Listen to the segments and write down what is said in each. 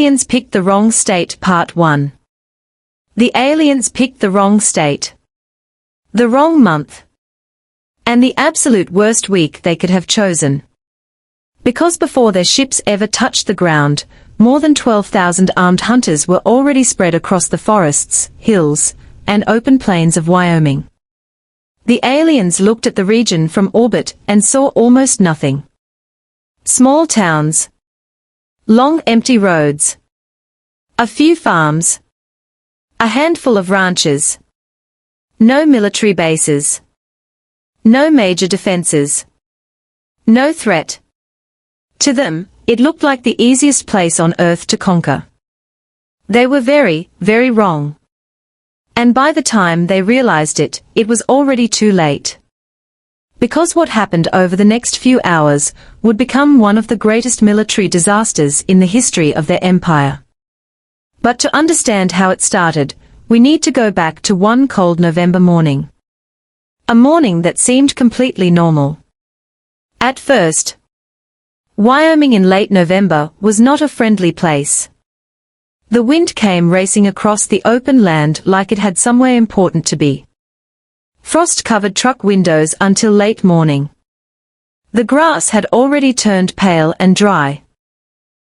aliens picked the wrong state, Part 1. The aliens picked the wrong state, the wrong month, and the absolute worst week they could have chosen. Because before their ships ever touched the ground, more than 12,000 armed hunters were already spread across the forests, hills, and open plains of Wyoming. The aliens looked at the region from orbit and saw almost nothing. Small towns, long empty roads, a few farms, a handful of ranches, no military bases, no major defenses, no threat. To them, it looked like the easiest place on Earth to conquer. They were very, very wrong. And by the time they realized it, it was already too late. Because what happened over the next few hours would become one of the greatest military disasters in the history of their empire. But to understand how it started, we need to go back to one cold November morning. A morning that seemed completely normal. At first, Wyoming in late November was not a friendly place. The wind came racing across the open land like it had somewhere important to be. Frost covered truck windows until late morning. The grass had already turned pale and dry.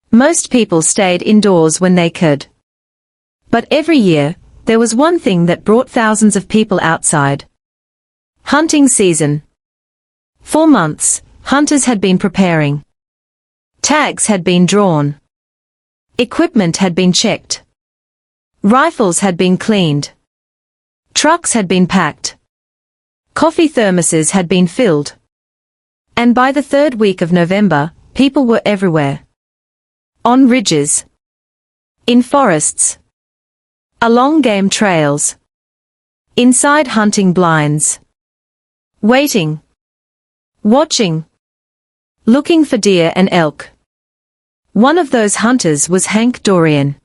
Most people stayed indoors when they could. But every year, there was one thing that brought thousands of people outside. Hunting season. For months, hunters had been preparing. Tags had been drawn. Equipment had been checked. Rifles had been cleaned. Trucks had been packed. Coffee thermoses had been filled. And by the third week of November, people were everywhere. On ridges. In forests. Along game trails. Inside hunting blinds. Waiting. Watching. Looking for deer and elk. One of those hunters was Hank Dorian.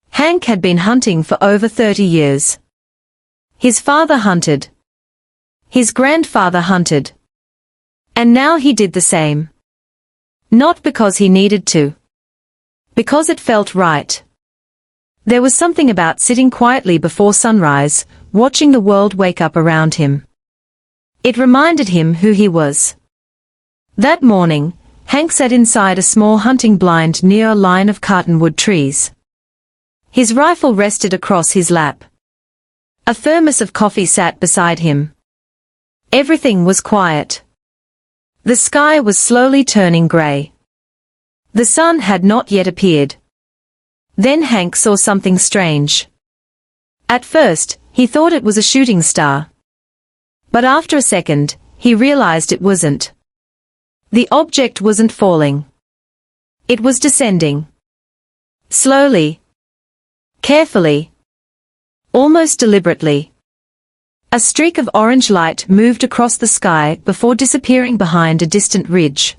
Hank had been hunting for over 30 years. His father hunted. His grandfather hunted. And now he did the same. Not because he needed to. Because it felt right. There was something about sitting quietly before sunrise, watching the world wake up around him. It reminded him who he was. That morning, Hank sat inside a small hunting blind near a line of cottonwood trees. His rifle rested across his lap. A thermos of coffee sat beside him. Everything was quiet. The sky was slowly turning gray. The sun had not yet appeared. Then Hank saw something strange. At first, he thought it was a shooting star. But after a second, he realized it wasn't. The object wasn't falling. It was descending. Slowly. Carefully. Almost deliberately. A streak of orange light moved across the sky before disappearing behind a distant ridge.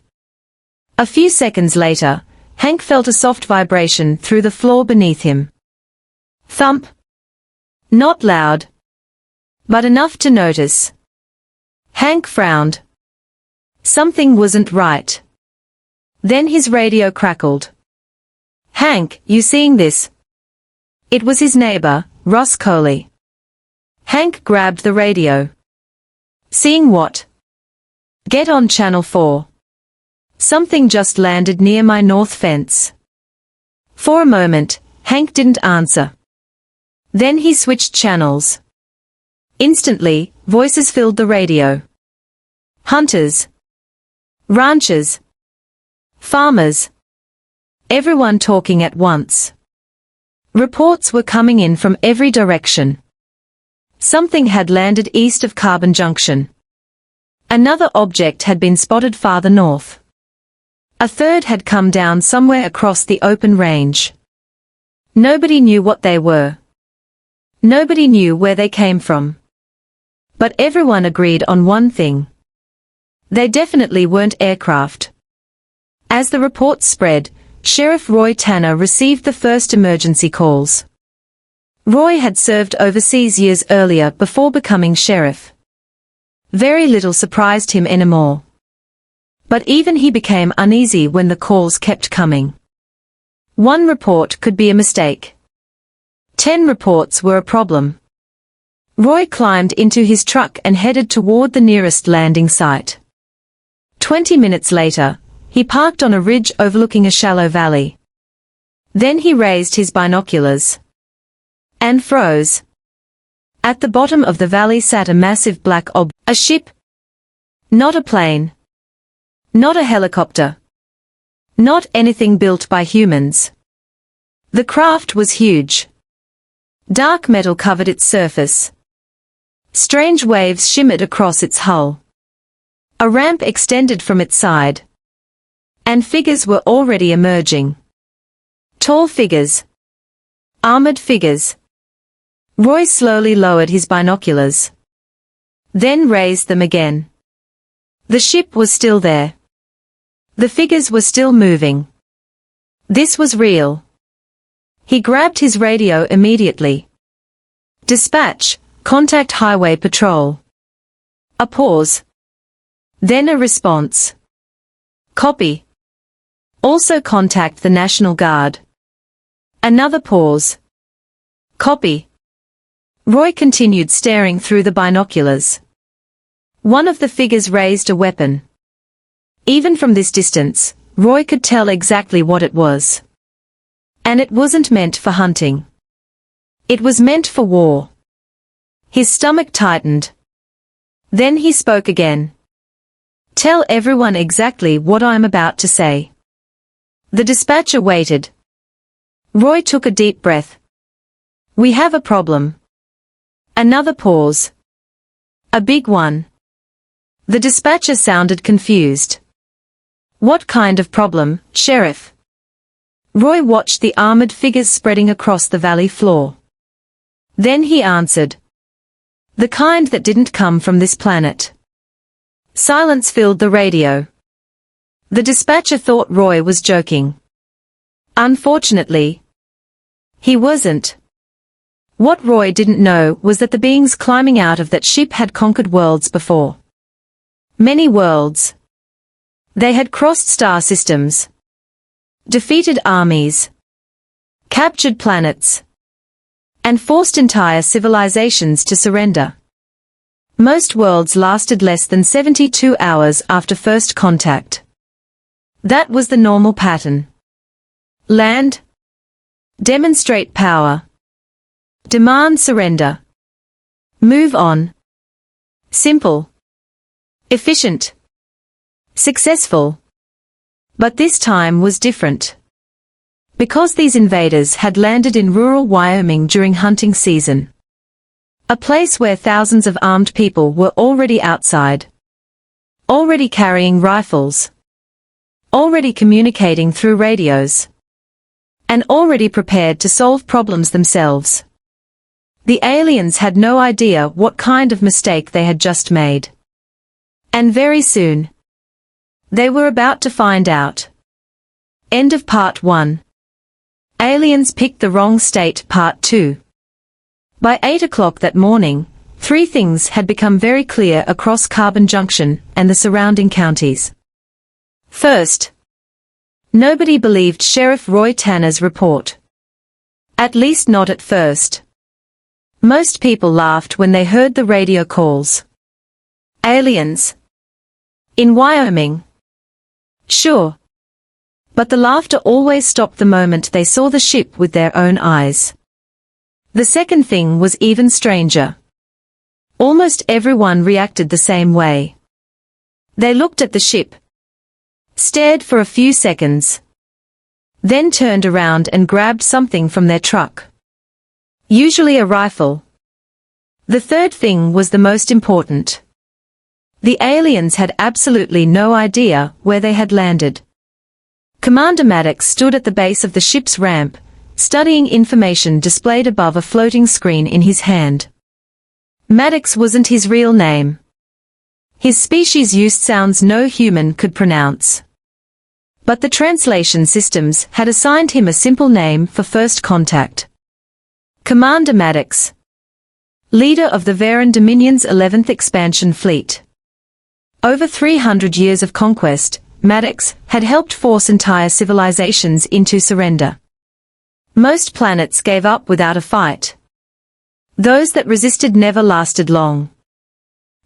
A few seconds later, Hank felt a soft vibration through the floor beneath him. Thump. Not loud. But enough to notice. Hank frowned. Something wasn't right. Then his radio crackled. Hank, you seeing this? It was his neighbor, Russ Coley. Hank grabbed the radio. Seeing what? Get on Channel 4. Something just landed near my north fence. For a moment, Hank didn't answer. Then he switched channels. Instantly, voices filled the radio. Hunters. Ranchers. Farmers. Everyone talking at once. Reports were coming in from every direction. Something had landed east of Carbon Junction. Another object had been spotted farther north. A third had come down somewhere across the open range. Nobody knew what they were. Nobody knew where they came from. But everyone agreed on one thing. They definitely weren't aircraft. As the reports spread, Sheriff Roy Tanner received the first emergency calls. Roy had served overseas years earlier before becoming sheriff. Very little surprised him anymore. But even he became uneasy when the calls kept coming. One report could be a mistake. 10 reports were a problem. Roy climbed into his truck and headed toward the nearest landing site. 20 minutes later, he parked on a ridge overlooking a shallow valley. Then he raised his binoculars and froze. At the bottom of the valley sat a massive black a ship. Not a plane. Not a helicopter. Not anything built by humans. The craft was huge. Dark metal covered its surface. Strange waves shimmered across its hull. A ramp extended from its side. And figures were already emerging. Tall figures. Armored figures. Roy slowly lowered his binoculars. Then raised them again. The ship was still there. The figures were still moving. This was real. He grabbed his radio immediately. Dispatch, contact Highway Patrol. A pause. Then a response. Copy. Also contact the National Guard. Another pause. Copy. Roy continued staring through the binoculars. One of the figures raised a weapon. Even from this distance, Roy could tell exactly what it was. And it wasn't meant for hunting. It was meant for war. His stomach tightened. Then he spoke again. Tell everyone exactly what I'm about to say. The dispatcher waited. Roy took a deep breath. We have a problem. Another pause. A big one. The dispatcher sounded confused. What kind of problem, Sheriff? Roy watched the armored figures spreading across the valley floor. Then he answered. The kind that didn't come from this planet. Silence filled the radio. The dispatcher thought Roy was joking. Unfortunately, he wasn't. What Roy didn't know was that the beings climbing out of that ship had conquered worlds before. Many worlds. They had crossed star systems. Defeated armies. Captured planets. And forced entire civilizations to surrender. Most worlds lasted less than 72 hours after first contact. That was the normal pattern. Land. Demonstrate power. Demand surrender. Move on. Simple. Efficient. Successful. But this time was different. Because these invaders had landed in rural Wyoming during hunting season. A place where thousands of armed people were already outside. Already carrying rifles. Already communicating through radios. And already prepared to solve problems themselves. The aliens had no idea what kind of mistake they had just made. And very soon, they were about to find out. End of Part 1. Aliens Picked the Wrong State Part 2. By 8 o'clock that morning, 3 things had become very clear across Carbon Junction and the surrounding counties. First, nobody believed Sheriff Roy Tanner's report. At least not at first. Most people laughed when they heard the radio calls. Aliens. In Wyoming. Sure. But the laughter always stopped the moment they saw the ship with their own eyes. The second thing was even stranger. Almost everyone reacted the same way. They looked at the ship. Stared for a few seconds. Then turned around and grabbed something from their truck. Usually a rifle. The third thing was the most important. The aliens had absolutely no idea where they had landed. Commander Maddox stood at the base of the ship's ramp, studying information displayed above a floating screen in his hand. Maddox wasn't his real name. His species used sounds no human could pronounce. But the translation systems had assigned him a simple name for first contact. Commander Maddox. Leader of the Varen Dominion's 11th expansion fleet. Over 300 years of conquest, Maddox had helped force entire civilizations into surrender. Most planets gave up without a fight. Those that resisted never lasted long.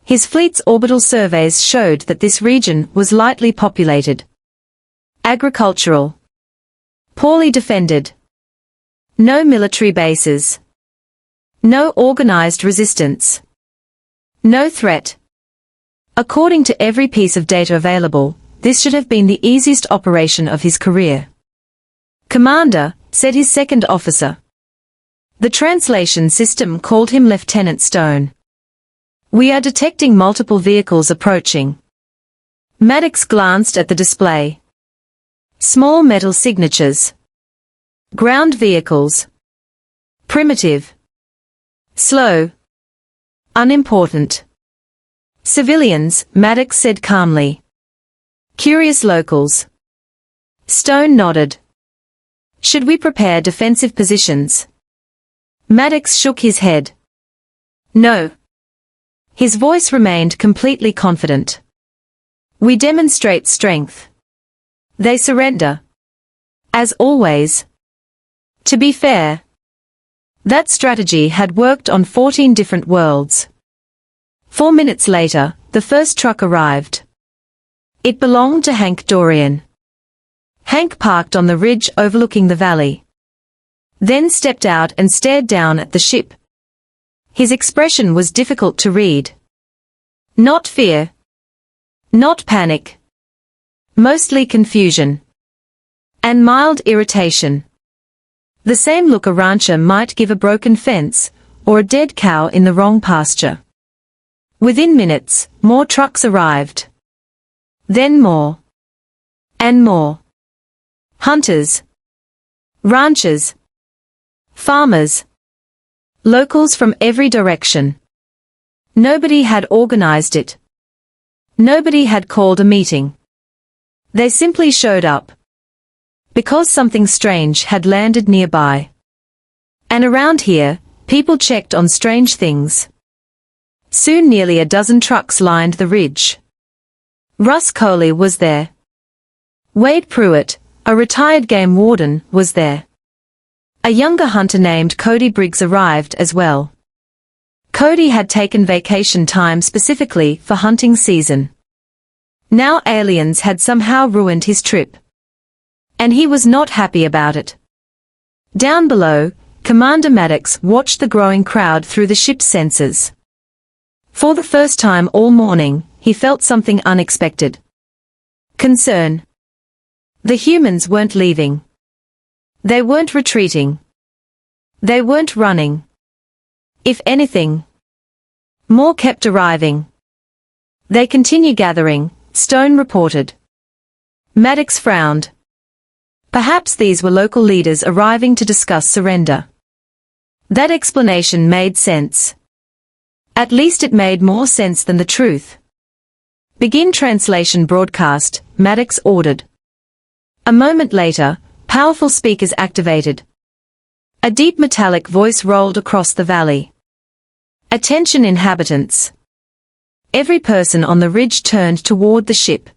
His fleet's orbital surveys showed that this region was lightly populated. Agricultural. Poorly defended. No military bases. No organized resistance. No threat. According to every piece of data available, this should have been the easiest operation of his career. "Commander," said his second officer. The translation system called him Lieutenant Stone. "We are detecting multiple vehicles approaching." Maddox glanced at the display. Small metal signatures. Ground vehicles. Primitive. Slow. Unimportant. Civilians, Maddox said calmly. Curious locals. Stone nodded. "Should we prepare defensive positions?" Maddox shook his head. "No." His voice remained completely confident. "We demonstrate strength. They surrender. As always." To be fair, that strategy had worked on 14 different worlds. 4 minutes later, the first truck arrived. It belonged to Hank Dorian. Hank parked on the ridge overlooking the valley. Then stepped out and stared down at the ship. His expression was difficult to read. Not fear. Not panic. Mostly confusion. And mild irritation. The same look a rancher might give a broken fence, or a dead cow in the wrong pasture. Within minutes, more trucks arrived. Then more. And more. Hunters. Ranchers. Farmers. Locals from every direction. Nobody had organized it. Nobody had called a meeting. They simply showed up. Because something strange had landed nearby. And around here, people checked on strange things. Soon nearly a dozen trucks lined the ridge. Russ Coley was there. Wade Pruitt, a retired game warden, was there. A younger hunter named Cody Briggs arrived as well. Cody had taken vacation time specifically for hunting season. Now aliens had somehow ruined his trip. And he was not happy about it. Down below, Commander Maddox watched the growing crowd through the ship's sensors. For the first time all morning, he felt something unexpected. Concern. The humans weren't leaving. They weren't retreating. They weren't running. If anything, more kept arriving. They continue gathering, Stone reported. Maddox frowned. Perhaps these were local leaders arriving to discuss surrender. That explanation made sense. At least it made more sense than the truth. Begin translation broadcast, Maddox ordered. A moment later, powerful speakers activated. A deep metallic voice rolled across the valley. Attention inhabitants. Every person on the ridge turned toward the ship.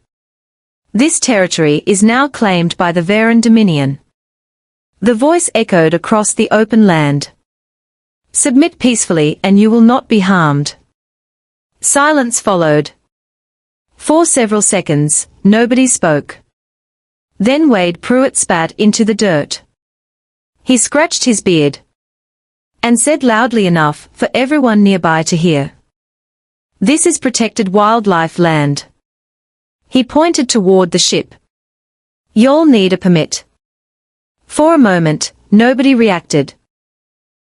This territory is now claimed by the Varen Dominion. The voice echoed across the open land. Submit peacefully and you will not be harmed. Silence followed. For several seconds, nobody spoke. Then Wade Pruitt spat into the dirt. He scratched his beard. And said loudly enough for everyone nearby to hear. This is protected wildlife land. He pointed toward the ship. You'll need a permit. For a moment, nobody reacted.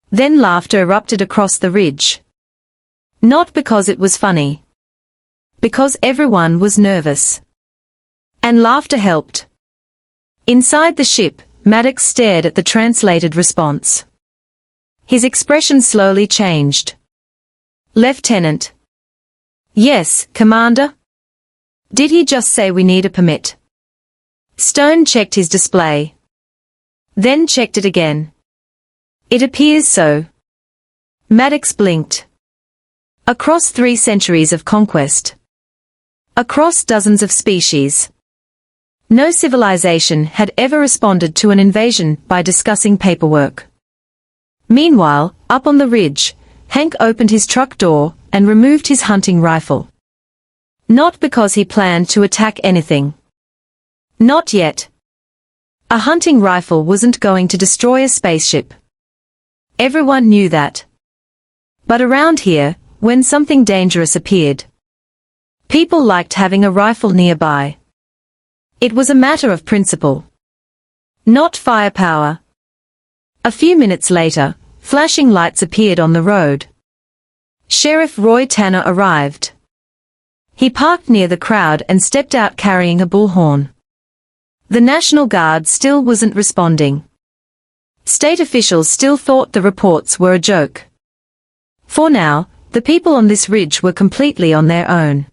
Then laughter erupted across the ridge. Not because it was funny. Because everyone was nervous. And laughter helped. Inside the ship, Maddox stared at the translated response. His expression slowly changed. Lieutenant. Yes, Commander? Did he just say we need a permit? Stone checked his display. Then checked it again. It appears so. Maddox blinked. Across 3 centuries of conquest. Across dozens of species. No civilization had ever responded to an invasion by discussing paperwork. Meanwhile, up on the ridge, Hank opened his truck door and removed his hunting rifle. Not because he planned to attack anything. Not yet. A hunting rifle wasn't going to destroy a spaceship. Everyone knew that. But around here, when something dangerous appeared, people liked having a rifle nearby. It was a matter of principle. Not firepower. A few minutes later, flashing lights appeared on the road. Sheriff Roy Tanner arrived. He parked near the crowd and stepped out carrying a bullhorn. The National Guard still wasn't responding. State officials still thought the reports were a joke. For now, the people on this ridge were completely on their own.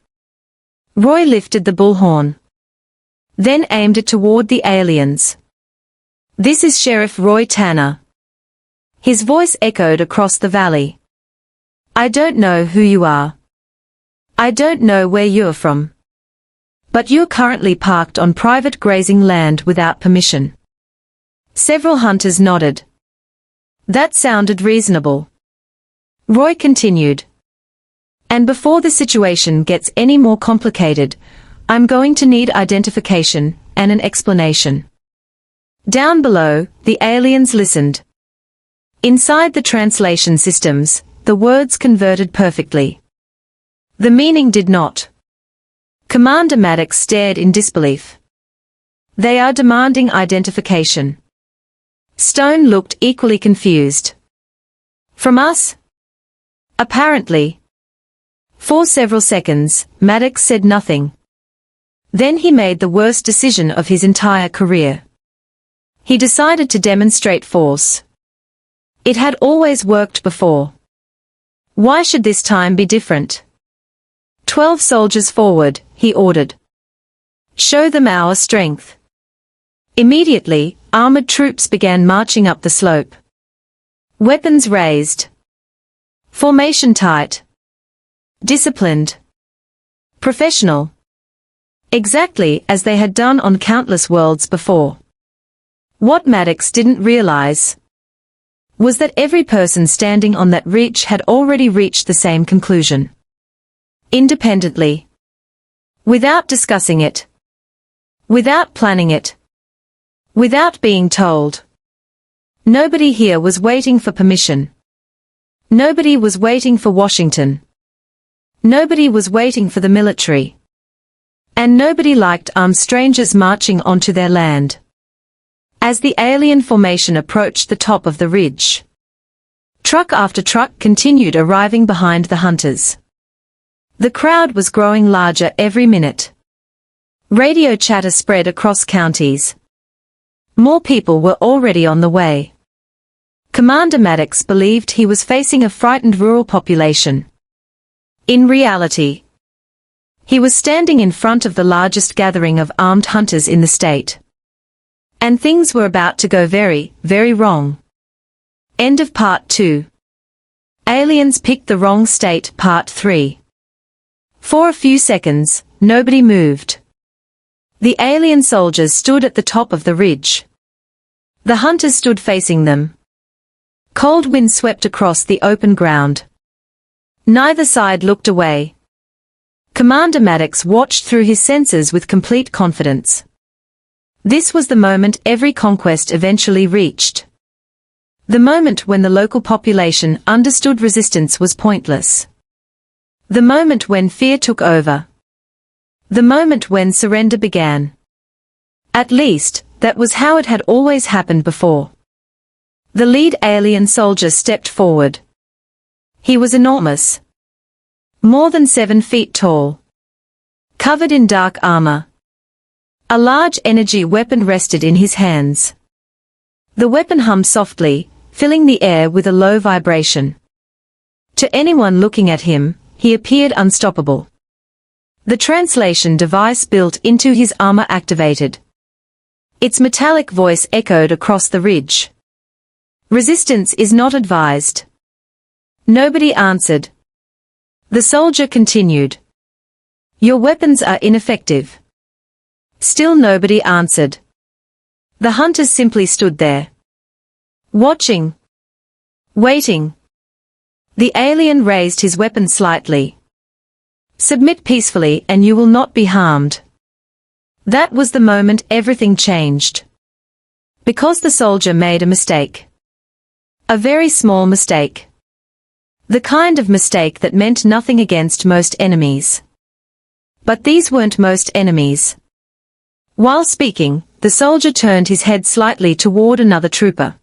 Roy lifted the bullhorn, then aimed it toward the aliens. "This is Sheriff Roy Tanner." His voice echoed across the valley. "I don't know who you are. I don't know where you're from. But you're currently parked on private grazing land without permission." Several hunters nodded. That sounded reasonable. Roy continued. "And before the situation gets any more complicated, I'm going to need identification and an explanation." Down below, the aliens listened. Inside the translation systems, the words converted perfectly. The meaning did not. Commander Maddox stared in disbelief. "They are demanding identification." Stone looked equally confused. "From us?" "Apparently." For several seconds, Maddox said nothing. Then he made the worst decision of his entire career. He decided to demonstrate force. It had always worked before. Why should this time be different? 12 soldiers forward, he ordered. "Show them our strength." Immediately, armored troops began marching up the slope. Weapons raised. Formation tight. Disciplined. Professional. Exactly as they had done on countless worlds before. What Maddox didn't realize was that every person standing on that ridge had already reached the same conclusion. Independently. Without discussing it. Without planning it. Without being told. Nobody here was waiting for permission. Nobody was waiting for Washington. Nobody was waiting for the military. And nobody liked armed strangers marching onto their land. As the alien formation approached the top of the ridge, truck after truck continued arriving behind the hunters. The crowd was growing larger every minute. Radio chatter spread across counties. More people were already on the way. Commander Maddox believed he was facing a frightened rural population. In reality, he was standing in front of the largest gathering of armed hunters in the state. And things were about to go very, very wrong. End of Part 2. Aliens Picked the Wrong State Part 3. For a few seconds, nobody moved. The alien soldiers stood at the top of the ridge. The hunters stood facing them. Cold wind swept across the open ground. Neither side looked away. Commander Maddox watched through his senses with complete confidence. This was the moment every conquest eventually reached. The moment when the local population understood resistance was pointless. The moment when fear took over. The moment when surrender began. At least, that was how it had always happened before. The lead alien soldier stepped forward. He was enormous. More than 7 feet tall. Covered in dark armor. A large energy weapon rested in his hands. The weapon hummed softly, filling the air with a low vibration. To anyone looking at him, he appeared unstoppable. The translation device built into his armor activated. Its metallic voice echoed across the ridge. "Resistance is not advised." Nobody answered. The soldier continued. "Your weapons are ineffective. Still nobody answered. The hunters simply stood there. Watching. Waiting. The alien raised his weapon slightly. Submit peacefully and you will not be harmed. That was the moment everything changed. Because the soldier made a mistake. A very small mistake. The kind of mistake that meant nothing against most enemies. But these weren't most enemies. While speaking, the soldier turned his head slightly toward another trooper.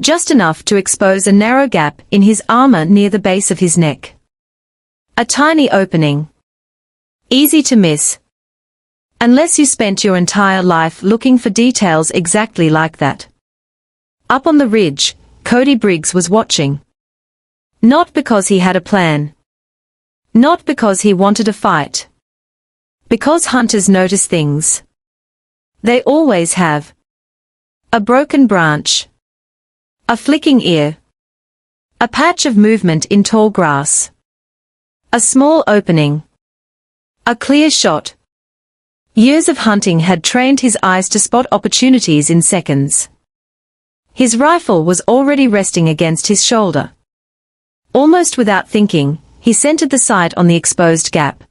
Just enough to expose a narrow gap in his armor near the base of his neck. A tiny opening. Easy to miss. Unless you spent your entire life looking for details exactly like that. Up on the ridge, Cody Briggs was watching. Not because he had a plan. Not because he wanted a fight. Because hunters notice things. They always have. A broken branch. A flicking ear. A patch of movement in tall grass. A small opening. A clear shot. Years of hunting had trained his eyes to spot opportunities in seconds. His rifle was already resting against his shoulder. Almost without thinking, he centered the sight on the exposed gap.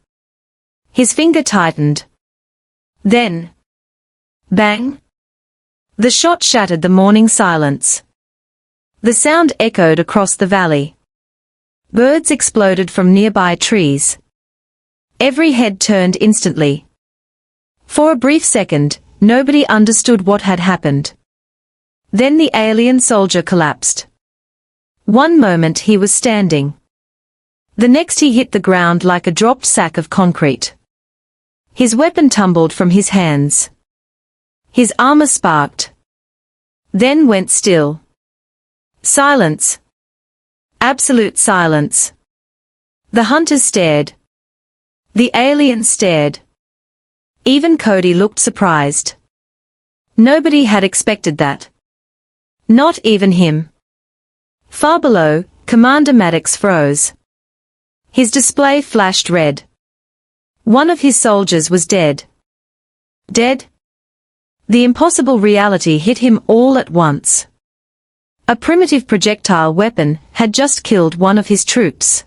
His finger tightened. Then, bang! The shot shattered the morning silence. The sound echoed across the valley. Birds exploded from nearby trees. Every head turned instantly. For a brief second, nobody understood what had happened. Then the alien soldier collapsed. One moment he was standing. The next he hit the ground like a dropped sack of concrete. His weapon tumbled from his hands. His armor sparked. Then went still. Silence. Absolute silence. The hunters stared. The alien stared. Even Cody looked surprised. Nobody had expected that. Not even him. Far below, Commander Maddox froze. His display flashed red. One of his soldiers was dead. Dead? The impossible reality hit him all at once. A primitive projectile weapon had just killed one of his troops.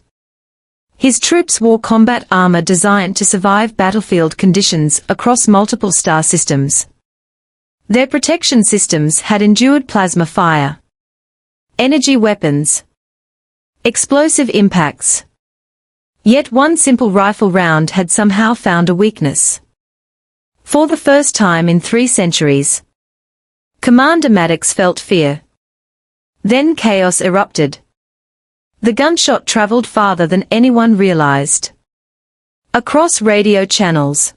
His troops wore combat armor designed to survive battlefield conditions across multiple star systems. Their protection systems had endured plasma fire, energy weapons, explosive impacts. Yet one simple rifle round had somehow found a weakness. For the first time in 3 centuries, Commander Maddox felt fear. Then chaos erupted. The gunshot traveled farther than anyone realized. Across radio channels.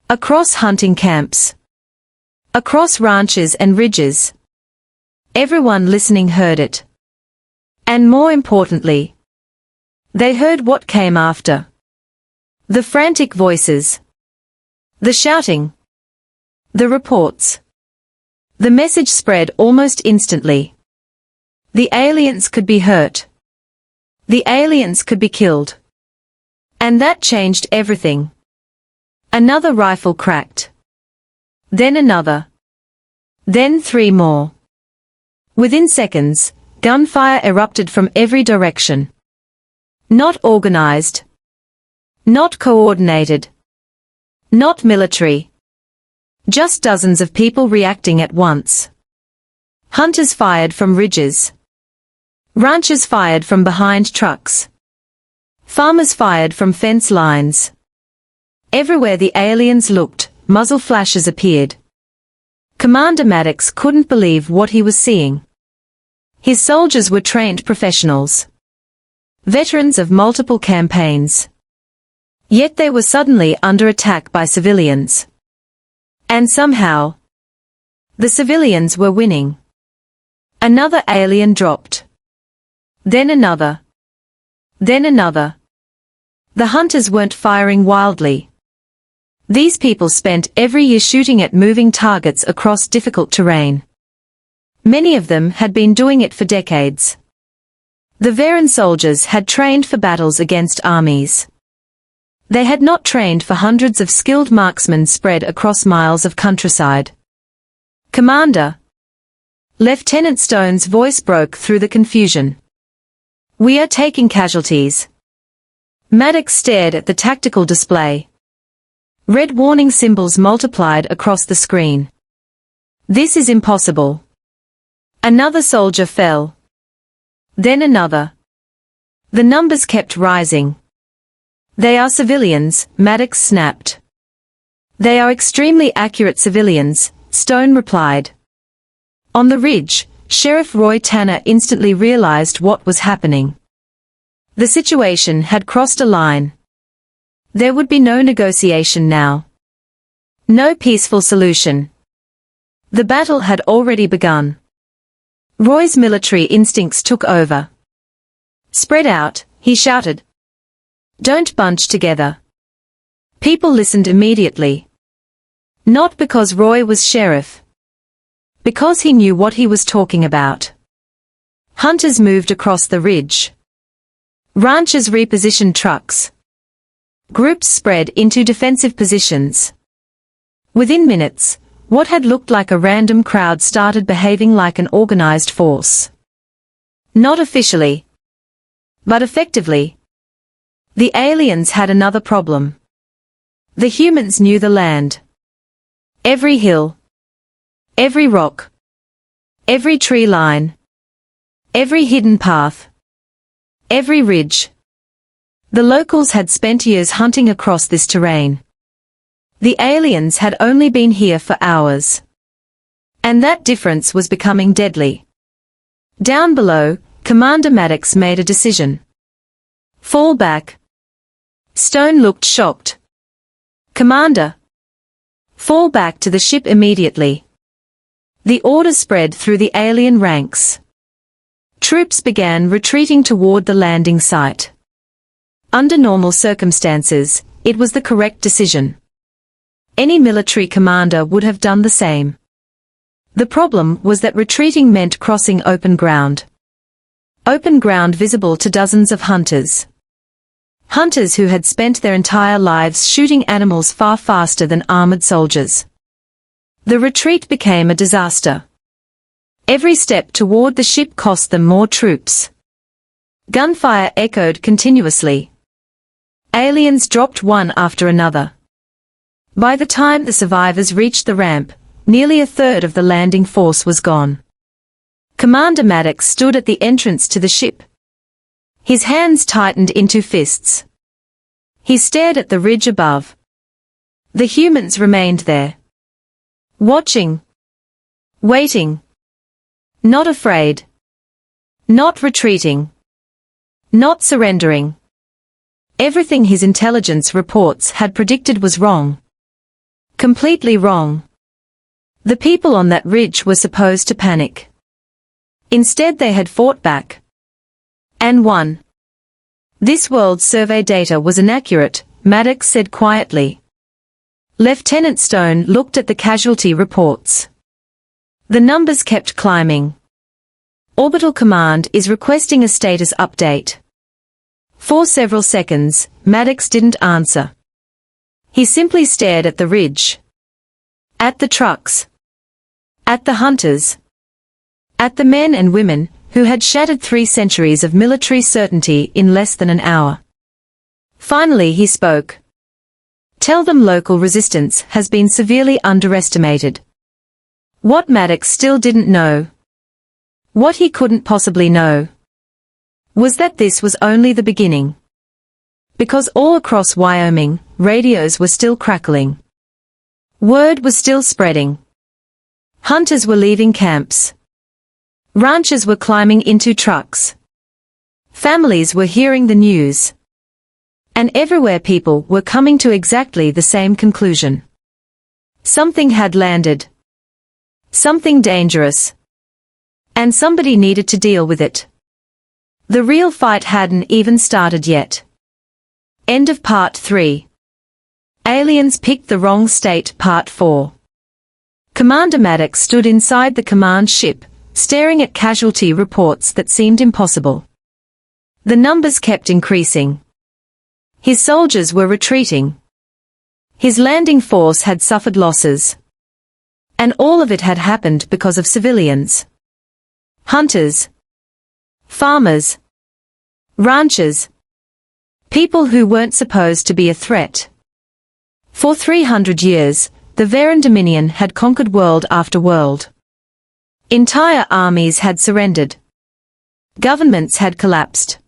Across hunting camps. Across ranches and ridges. Everyone listening heard it. And more importantly, they heard what came after. The frantic voices. The shouting. The reports. The message spread almost instantly. The aliens could be hurt. The aliens could be killed. And that changed everything. Another rifle cracked. Then another. Then 3 more. Within seconds, gunfire erupted from every direction. Not organized. Not coordinated. Not military. Just dozens of people reacting at once. Hunters fired from ridges. Ranchers fired from behind trucks. Farmers fired from fence lines. Everywhere the aliens looked, muzzle flashes appeared. Commander Maddox couldn't believe what he was seeing. His soldiers were trained professionals. Veterans of multiple campaigns. Yet they were suddenly under attack by civilians. And somehow, the civilians were winning. Another alien dropped. Then another. Then another. The hunters weren't firing wildly. These people spent every year shooting at moving targets across difficult terrain. Many of them had been doing it for decades. The Veteran soldiers had trained for battles against armies. They had not trained for hundreds of skilled marksmen spread across miles of countryside. "Commander!" Lieutenant Stone's voice broke through the confusion. "We are taking casualties." Maddox stared at the tactical display. Red warning symbols multiplied across the screen. "This is impossible." Another soldier fell. Then another. The numbers kept rising. "They are civilians," Maddox snapped. "They are extremely accurate civilians," Stone replied. On the ridge, Sheriff Roy Tanner instantly realized what was happening. The situation had crossed a line. There would be no negotiation now. No peaceful solution. The battle had already begun. Roy's military instincts took over. "Spread out," he shouted. "Don't bunch together." People listened immediately. Not because Roy was sheriff. Because he knew what he was talking about. Hunters moved across the ridge. Ranchers repositioned trucks. Groups spread into defensive positions. Within minutes, what had looked like a random crowd started behaving like an organized force. Not officially, but effectively. The aliens had another problem. The humans knew the land. Every hill. Every rock. Every tree line. Every hidden path. Every ridge. The locals had spent years hunting across this terrain. The aliens had only been here for hours. And that difference was becoming deadly. Down below, Commander Maddox made a decision. "Fall back." Stone looked shocked. "Commander." "Fall back to the ship immediately." The order spread through the alien ranks. Troops began retreating toward the landing site. Under normal circumstances, it was the correct decision. Any military commander would have done the same. The problem was that retreating meant crossing open ground. Open ground visible to dozens of hunters. Hunters who had spent their entire lives shooting animals far faster than armored soldiers. The retreat became a disaster. Every step toward the ship cost them more troops. Gunfire echoed continuously. Aliens dropped one after another. By the time the survivors reached the ramp, nearly a third of the landing force was gone. Commander Maddox stood at the entrance to the ship. His hands tightened into fists. He stared at the ridge above. The humans remained there. Watching. Waiting. Not afraid. Not retreating. Not surrendering. Everything his intelligence reports had predicted was wrong. Completely wrong. The people on that ridge were supposed to panic. Instead they had fought back. And won. This world survey data was inaccurate, Maddox said quietly. Lieutenant Stone looked at the casualty reports. The numbers kept climbing. Orbital Command is requesting a status update. For several seconds, Maddox didn't answer. He simply stared at the ridge. At the trucks. At the hunters. At the men and women who had shattered 3 centuries of military certainty in less than an hour. Finally he spoke. "Tell them local resistance has been severely underestimated." What Maddox still didn't know, what he couldn't possibly know, was that this was only the beginning. Because all across Wyoming, radios were still crackling. Word was still spreading. Hunters were leaving camps. Ranchers were climbing into trucks. Families were hearing the news. And everywhere people were coming to exactly the same conclusion. Something had landed. Something dangerous. And somebody needed to deal with it. The real fight hadn't even started yet. End of Part 3. Aliens Picked the Wrong State Part 4. Commander Maddox stood inside the command ship, staring at casualty reports that seemed impossible. The numbers kept increasing. His soldiers were retreating. His landing force had suffered losses. And all of it had happened because of civilians. Hunters. Farmers. Ranchers. People who weren't supposed to be a threat. For 300 years, the Varen Dominion had conquered world after world. Entire armies had surrendered. Governments had collapsed.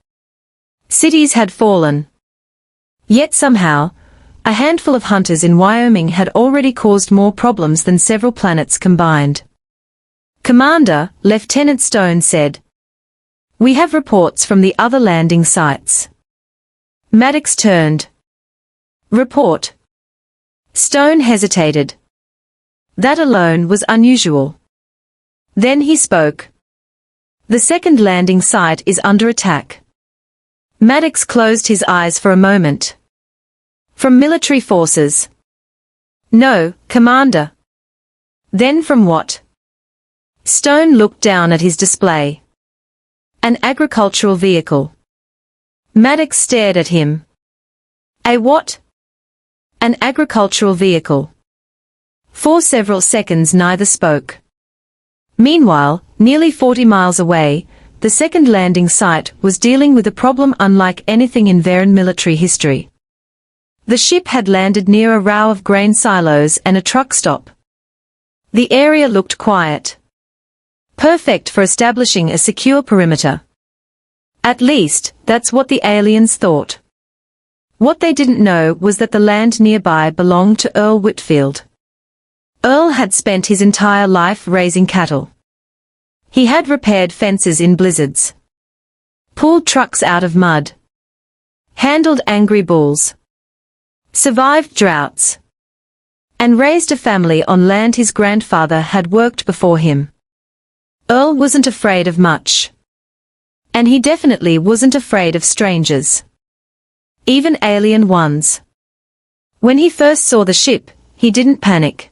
Cities had fallen. Yet somehow, a handful of hunters in Wyoming had already caused more problems than several planets combined. Commander, Lieutenant Stone said. We have reports from the other landing sites. Maddox turned. Report. Stone hesitated. That alone was unusual. Then he spoke. The second landing site is under attack. Maddox closed his eyes for a moment. From military forces. No, Commander. Then from what? Stone looked down at his display. An agricultural vehicle. Maddox stared at him. A what? An agricultural vehicle. For several seconds neither spoke. Meanwhile, nearly 40 miles away, the second landing site was dealing with a problem unlike anything in Varen military history. The ship had landed near a row of grain silos and a truck stop. The area looked quiet. Perfect for establishing a secure perimeter. At least, that's what the aliens thought. What they didn't know was that the land nearby belonged to Earl Whitfield. Earl had spent his entire life raising cattle. He had repaired fences in blizzards. Pulled trucks out of mud. Handled angry bulls. Survived droughts. And raised a family on land his grandfather had worked before him. Earl wasn't afraid of much. And he definitely wasn't afraid of strangers. Even alien ones. When he first saw the ship, he didn't panic.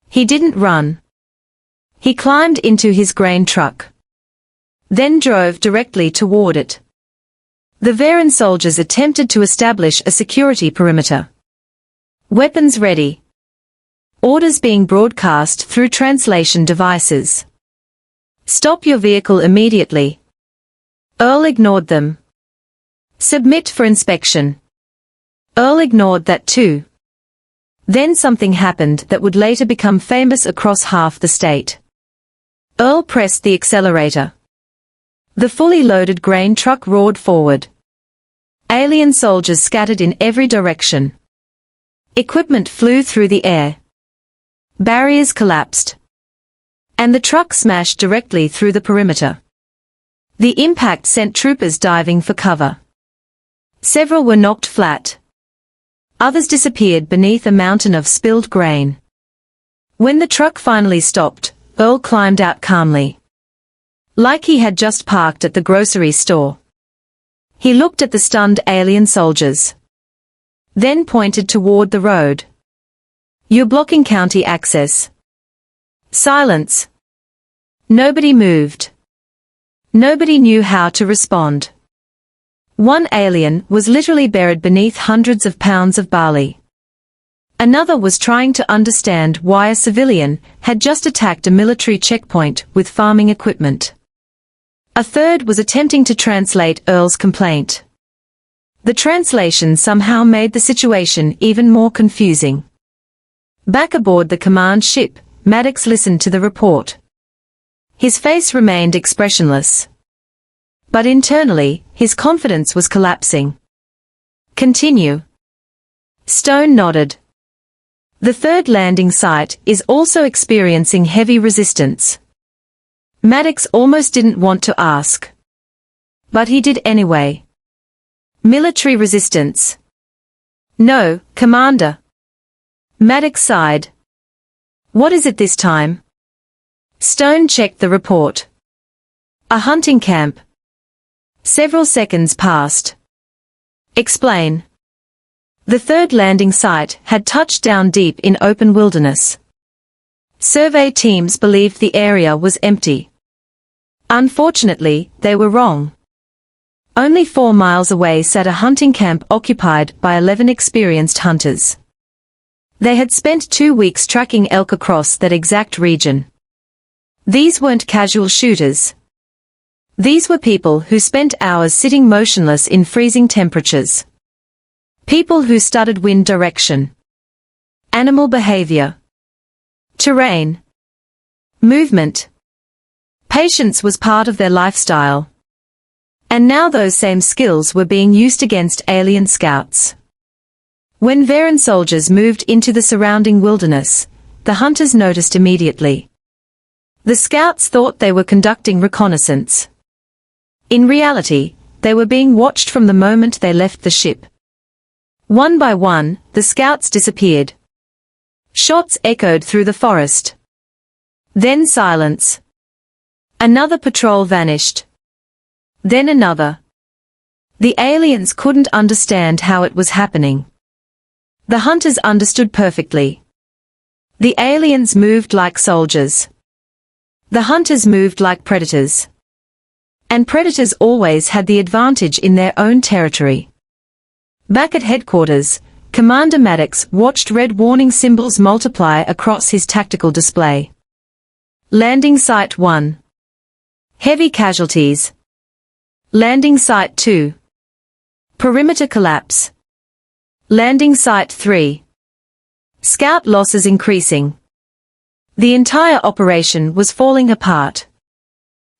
He didn't run. He climbed into his grain truck. Then drove directly toward it. The Varen soldiers attempted to establish a security perimeter. Weapons ready. Orders being broadcast through translation devices. Stop your vehicle immediately. Earl ignored them. Submit for inspection. Earl ignored that too. Then something happened that would later become famous across half the state. Earl pressed the accelerator. The fully loaded grain truck roared forward. Alien soldiers scattered in every direction. Equipment flew through the air. Barriers collapsed. And the truck smashed directly through the perimeter. The impact sent troopers diving for cover. Several were knocked flat. Others disappeared beneath a mountain of spilled grain. When the truck finally stopped, Earl climbed out calmly. Like he had just parked at the grocery store. He looked at the stunned alien soldiers. Then pointed toward the road. You're blocking county access. Silence. Nobody moved. Nobody knew how to respond. One alien was literally buried beneath hundreds of pounds of barley. Another was trying to understand why a civilian had just attacked a military checkpoint with farming equipment. A third was attempting to translate Earl's complaint. The translation somehow made the situation even more confusing. Back aboard the command ship, Maddox listened to the report. His face remained expressionless. But internally, his confidence was collapsing. Continue. Stone nodded. The third landing site is also experiencing heavy resistance. Maddox almost didn't want to ask. But he did anyway. Military resistance. No, Commander. Maddox sighed. What is it this time? Stone checked the report. A hunting camp. Several seconds passed. Explain. The third landing site had touched down deep in open wilderness. Survey teams believed the area was empty. Unfortunately, they were wrong. Only 4 miles away sat a hunting camp occupied by 11 experienced hunters. They had spent 2 weeks tracking elk across that exact region. These weren't casual shooters. These were people who spent hours sitting motionless in freezing temperatures. People who studied wind direction, animal behavior, terrain, movement. Patience was part of their lifestyle. And now those same skills were being used against alien scouts. When Veran soldiers moved into the surrounding wilderness, the hunters noticed immediately. The scouts thought they were conducting reconnaissance. In reality, they were being watched from the moment they left the ship. One by one, the scouts disappeared. Shots echoed through the forest. Then silence. Another patrol vanished. Then another. The aliens couldn't understand how it was happening. The hunters understood perfectly. The aliens moved like soldiers. The hunters moved like predators. And predators always had the advantage in their own territory. Back at headquarters, Commander Maddox watched red warning symbols multiply across his tactical display. Landing Site 1. Heavy casualties. Landing Site 2. Perimeter collapse. Landing Site 3. Scout losses increasing. The entire operation was falling apart.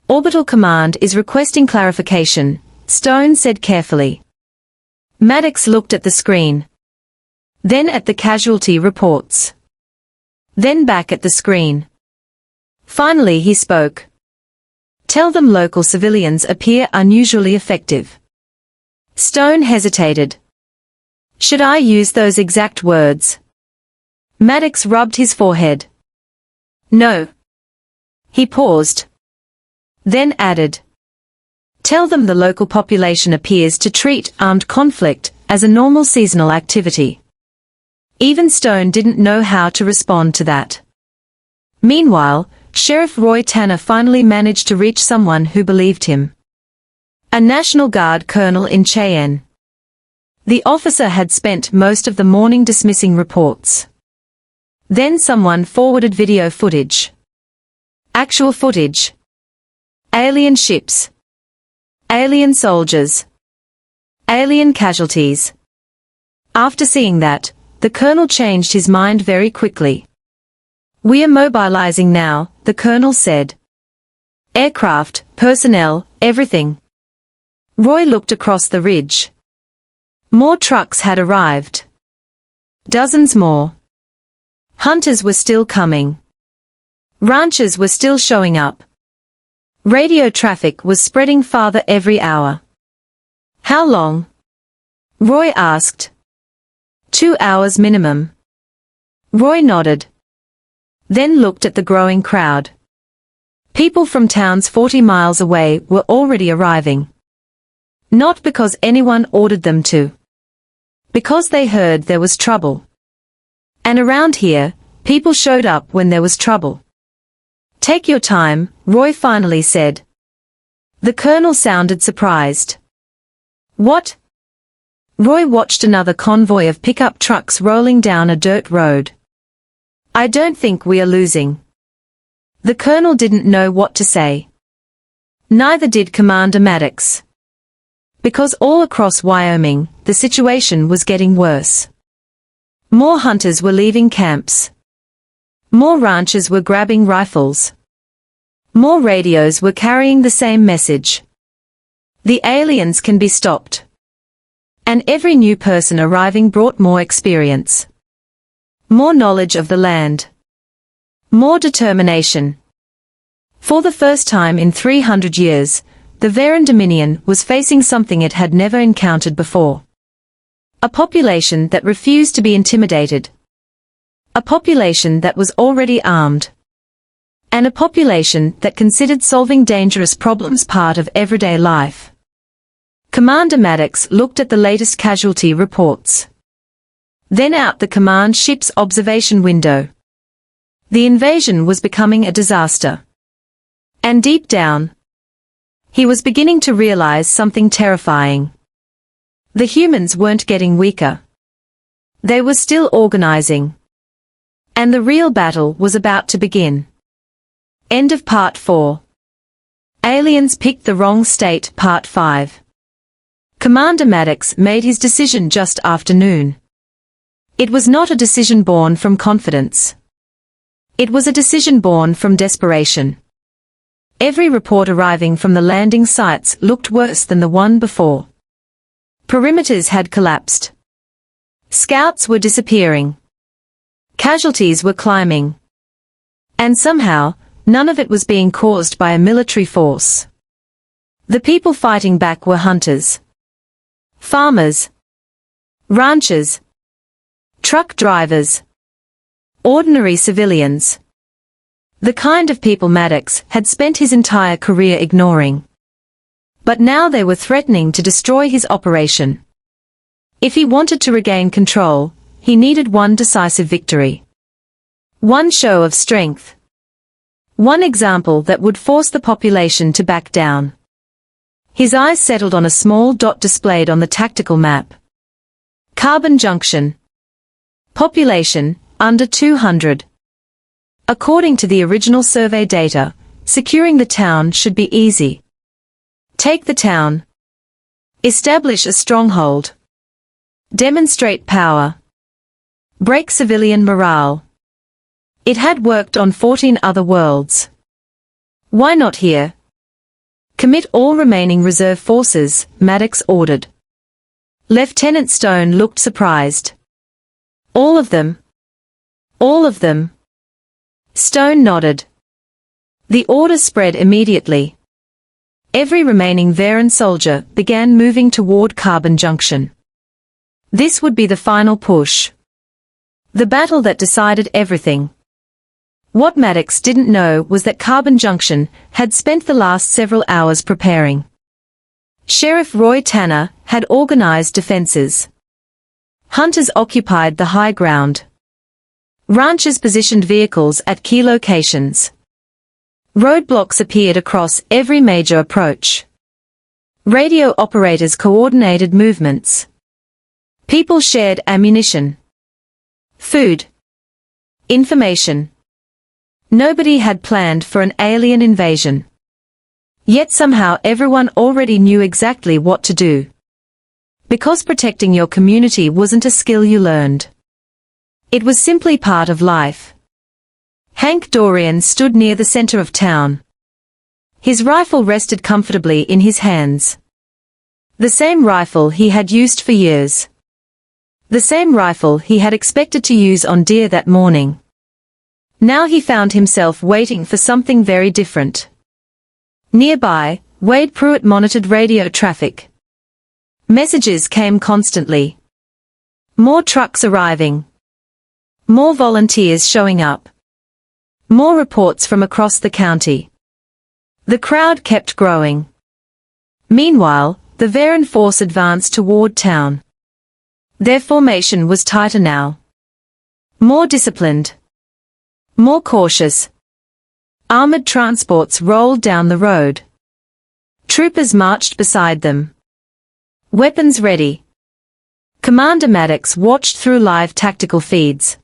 Orbital Command is requesting clarification, Stone said carefully. Maddox looked at the screen. Then at the casualty reports. Then back at the screen. Finally he spoke. Tell them local civilians appear unusually effective. Stone hesitated. Should I use those exact words? Maddox rubbed his forehead. No. He paused. Then added. Tell them the local population appears to treat armed conflict as a normal seasonal activity. Even Stone didn't know how to respond to that. Meanwhile, Sheriff Roy Tanner finally managed to reach someone who believed him. A National Guard colonel in Cheyenne. The officer had spent most of the morning dismissing reports. Then someone forwarded video footage. Actual footage. Alien ships. Alien soldiers. Alien casualties. After seeing that, the colonel changed his mind very quickly. We are mobilizing now, the colonel said. Aircraft, personnel, everything. Roy looked across the ridge. More trucks had arrived. Dozens more. Hunters were still coming. Ranchers were still showing up. Radio traffic was spreading farther every hour. How long? Roy asked. 2 hours minimum. Roy nodded. Then looked at the growing crowd. People from towns 40 miles away were already arriving. Not because anyone ordered them to. Because they heard there was trouble. And around here, people showed up when there was trouble. Take your time, Roy finally said. The colonel sounded surprised. What? Roy watched another convoy of pickup trucks rolling down a dirt road. I don't think we are losing. The colonel didn't know what to say. Neither did Commander Maddox. Because all across Wyoming, the situation was getting worse. More hunters were leaving camps. More ranchers were grabbing rifles. More radios were carrying the same message. The aliens can be stopped. And every new person arriving brought more experience. More knowledge of the land. More determination. For the first time in 300 years, the Veran Dominion was facing something it had never encountered before. A population that refused to be intimidated. A population that was already armed. And a population that considered solving dangerous problems part of everyday life. Commander Maddox looked at the latest casualty reports. Then out the command ship's observation window. The invasion was becoming a disaster. And deep down, He was beginning to realize something terrifying. The humans weren't getting weaker. They were still organizing. And the real battle was about to begin. End of Part 4. Aliens Picked the Wrong State, Part 5. Commander Maddox made his decision just after noon. It was not a decision born from confidence. It was a decision born from desperation. Every report arriving from the landing sites looked worse than the one before. Perimeters had collapsed. Scouts were disappearing. Casualties were climbing. And somehow, none of it was being caused by a military force. The people fighting back were hunters, farmers, ranchers, truck drivers, ordinary civilians. The kind of people Maddox had spent his entire career ignoring. But now they were threatening to destroy his operation. If he wanted to regain control, he needed one decisive victory. One show of strength. One example that would force the population to back down. His eyes settled on a small dot displayed on the tactical map. Carbon Junction. Population, under 200. According to the original survey data, securing the town should be easy. Take the town. Establish a stronghold. Demonstrate power. Break civilian morale. It had worked on 14 other worlds. Why not here? Commit all remaining reserve forces, Maddox ordered. Lieutenant Stone looked surprised. All of them? All of them? Stone nodded. The order spread immediately. Every remaining Varen soldier began moving toward Carbon Junction. This would be the final push. The battle that decided everything. What Maddox didn't know was that Carbon Junction had spent the last several hours preparing. Sheriff Roy Tanner had organized defenses. Hunters occupied the high ground. Ranchers positioned vehicles at key locations. Roadblocks appeared across every major approach. Radio operators coordinated movements. People shared ammunition, food, information. Nobody had planned for an alien invasion. Yet somehow everyone already knew exactly what to do. Because protecting your community wasn't a skill you learned. It was simply part of life. Hank Dorian stood near the center of town. His rifle rested comfortably in his hands. The same rifle he had used for years. The same rifle he had expected to use on deer that morning. Now he found himself waiting for something very different. Nearby, Wade Pruitt monitored radio traffic. Messages came constantly. More trucks arriving. More volunteers showing up. More reports from across the county. The crowd kept growing. Meanwhile, the Varen force advanced toward town. Their formation was tighter now. More disciplined. More cautious. Armored transports rolled down the road. Troopers marched beside them. Weapons ready. Commander Maddox watched through live tactical feeds.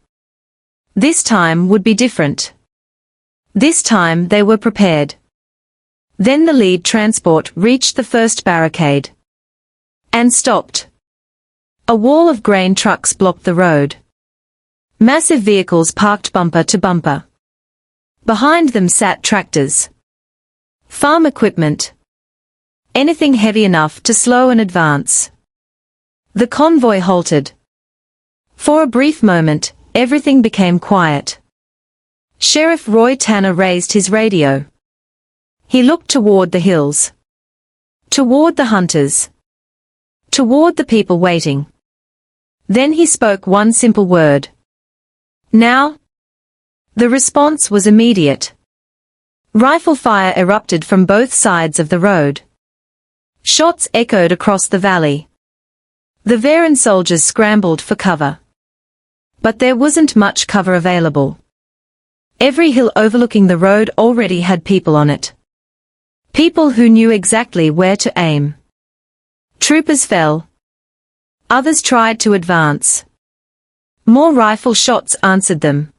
This time would be different. This time they were prepared. Then the lead transport reached the first barricade. And stopped. A wall of grain trucks blocked the road. Massive vehicles parked bumper to bumper. Behind them sat tractors. Farm equipment. Anything heavy enough to slow an advance. The convoy halted. For a brief moment, everything became quiet. Sheriff Roy Tanner raised his radio. He looked toward the hills. Toward the hunters. Toward the people waiting. Then he spoke one simple word. Now? The response was immediate. Rifle fire erupted from both sides of the road. Shots echoed across the valley. The Varen soldiers scrambled for cover. But there wasn't much cover available. Every hill overlooking the road already had people on it. People who knew exactly where to aim. Troopers fell. Others tried to advance. More rifle shots answered them.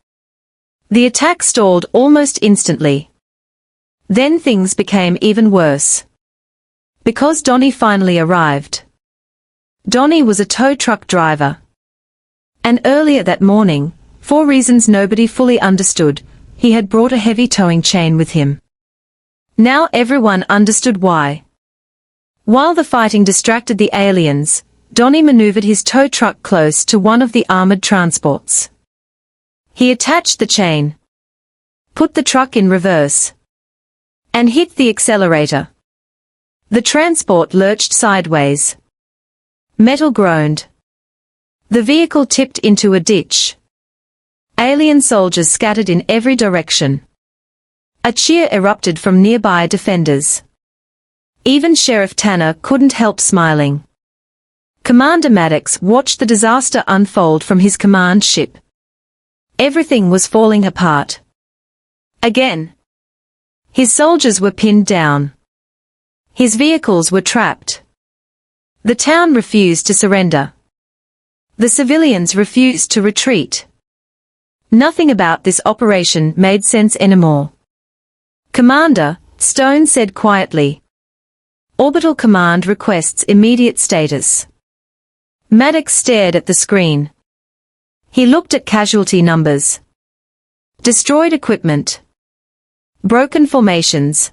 The attack stalled almost instantly. Then things became even worse. Because Donnie finally arrived. Donnie was a tow truck driver. And earlier that morning, for reasons nobody fully understood, he had brought a heavy towing chain with him. Now everyone understood why. While the fighting distracted the aliens, Donnie maneuvered his tow truck close to one of the armored transports. He attached the chain, put the truck in reverse, and hit the accelerator. The transport lurched sideways. Metal groaned. The vehicle tipped into a ditch. Alien soldiers scattered in every direction. A cheer erupted from nearby defenders. Even Sheriff Tanner couldn't help smiling. Commander Maddox watched the disaster unfold from his command ship. Everything was falling apart. Again. His soldiers were pinned down. His vehicles were trapped. The town refused to surrender. The civilians refused to retreat. Nothing about this operation made sense anymore. Commander, Stone said quietly. Orbital Command requests immediate status. Maddox stared at the screen. He looked at casualty numbers. Destroyed equipment. Broken formations.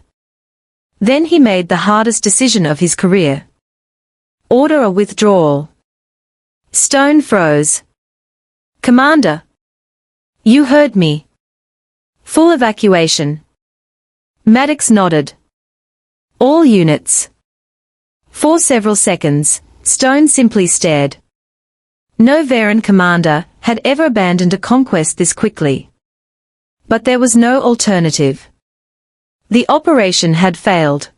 Then he made the hardest decision of his career. Order a withdrawal. Stone froze. Commander. You heard me. Full evacuation. Maddox nodded. All units. For several seconds, Stone simply stared. No Varen commander had ever abandoned a conquest this quickly. But there was no alternative. The operation had failed.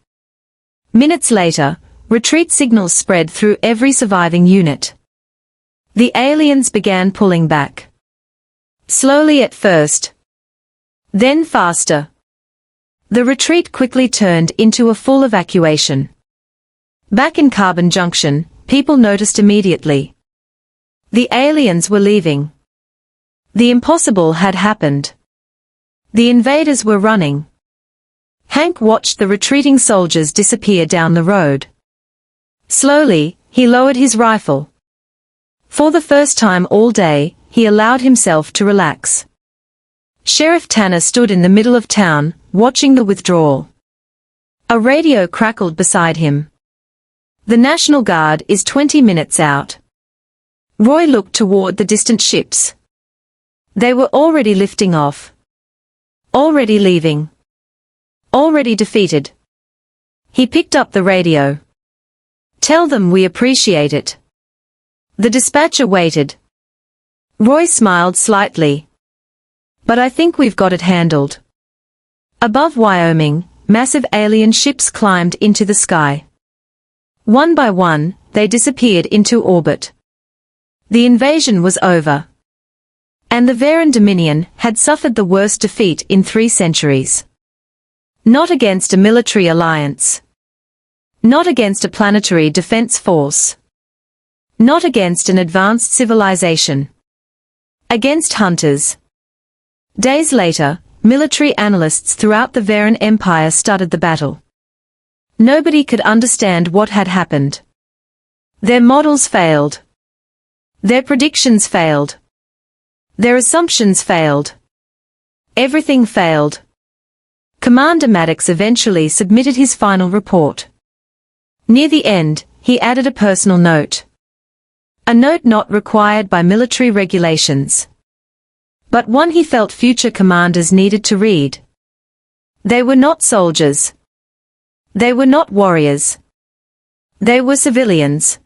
Minutes later, retreat signals spread through every surviving unit. The aliens began pulling back. Slowly at first. Then faster. The retreat quickly turned into a full evacuation. Back in Carbon Junction, people noticed immediately. The aliens were leaving. The impossible had happened. The invaders were running. Hank watched the retreating soldiers disappear down the road. Slowly, he lowered his rifle. For the first time all day, he allowed himself to relax. Sheriff Tanner stood in the middle of town, watching the withdrawal. A radio crackled beside him. The National Guard is 20 minutes out. Roy looked toward the distant ships. They were already lifting off. Already leaving. Already defeated. He picked up the radio. Tell them we appreciate it. The dispatcher waited. Roy smiled slightly. But I think we've got it handled. Above Wyoming, massive alien ships climbed into the sky. One by one, they disappeared into orbit. The invasion was over. And the Varen Dominion had suffered the worst defeat in 3 centuries. Not against a military alliance. Not against a planetary defense force. Not against an advanced civilization. Against hunters. Days later, military analysts throughout the Varen Empire studied the battle. Nobody could understand what had happened. Their models failed. Their predictions failed. Their assumptions failed. Everything failed. Commander Maddox eventually submitted his final report. Near the end, he added a personal note. A note not required by military regulations. But one he felt future commanders needed to read. They were not soldiers. They were not warriors. They were civilians.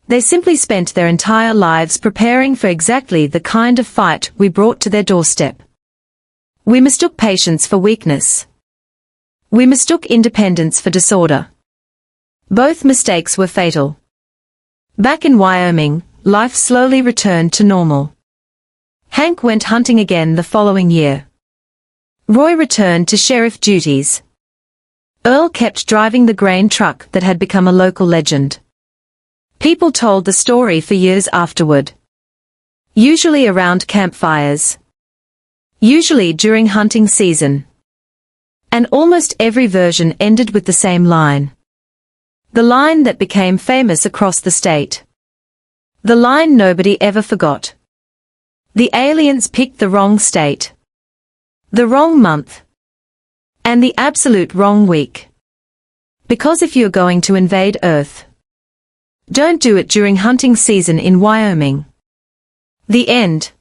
They simply spent their entire lives preparing for exactly the kind of fight we brought to their doorstep. We mistook patience for weakness. We mistook independence for disorder. Both mistakes were fatal. Back in Wyoming, life slowly returned to normal. Hank went hunting again the following year. Roy returned to sheriff duties. Earl kept driving the grain truck that had become a local legend. People told the story for years afterward. Usually around campfires. Usually during hunting season. And almost every version ended with the same line. The line that became famous across the state. The line nobody ever forgot. The aliens picked the wrong state. The wrong month. And the absolute wrong week. Because if you're going to invade Earth, don't do it during hunting season in Wyoming. The end.